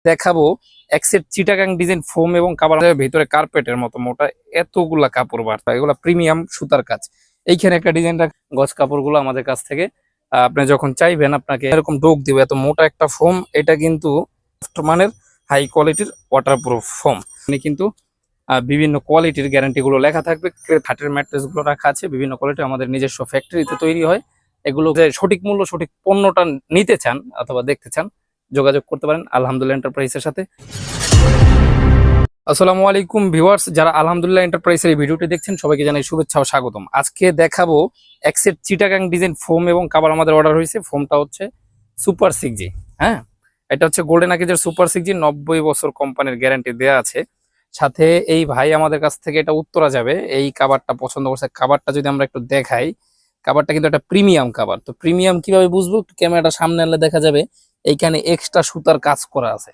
দেখাবো এক set Chittagong design foam এবং কাভার ভিতরে কার্পেটের মতো মোটা এতগুলা কাপড় বার্তা, এগুলা প্রিমিয়াম সুতার কাজ। এইখানে একটা ডিজাইন গজ কাপড়গুলো আমাদের কাছ থেকে আপনি যখন চাইবেন আপনাকে এরকম ডোক দিবে, এত মোটা একটা ফোম। এটা কিন্তু মানের হাই কোয়ালিটির ওয়াটারপ্রুফ ফোম। কিন্তু বিভিন্ন কোয়ালিটির গ্যারান্টি গুলো লেখা থাকবে। খাটের ম্যাট্রেস গুলো রাখা আছে বিভিন্ন কোয়ালিটি, আমাদের নিজস্ব ফ্যাক্টরিতে তৈরি হয় এগুলো। যে সঠিক মূল্য সঠিক পণ্যটা নিতে চান অথবা দেখতে চান, যোগাযোগ করতে পারেন আলহামদুলিল্লাহ এন্টারপ্রাইজের সাথে। আসসালামু আলাইকুম ভিউয়ার্স, যারা আলহামদুলিল্লাহ এন্টারপ্রাইজের এই ভিডিওটি দেখছেন সবাইকে জানাই শুভেচ্ছা ও স্বাগতম। আজকে দেখাবো এক সেট চিটাগাং ডিজাইন ফোম এবং কাভার আমাদের অর্ডার হয়েছে। ফোমটা হচ্ছে সুপার 6G। হ্যাঁ, এটা হচ্ছে গোল্ডেন আকিজের সুপার 6G, 90 বছর কোম্পানির গ্যারান্টি দেওয়া আছে। সাথে এই ভাই আমাদের কাছ থেকে এটা উত্তরা যাবে, এই কাভারটা পছন্দ করছে। কাভারটা যদি আমরা একটু দেখাই, কাভারটা কিন্তু একটা প্রিমিয়াম কাভার। তো প্রিমিয়াম কিভাবে বুঝবো, ক্যামেরাটা সামনে আনলে দেখা যাবে এইখানে এক্সট্রা সুতার কাজ করা আছে।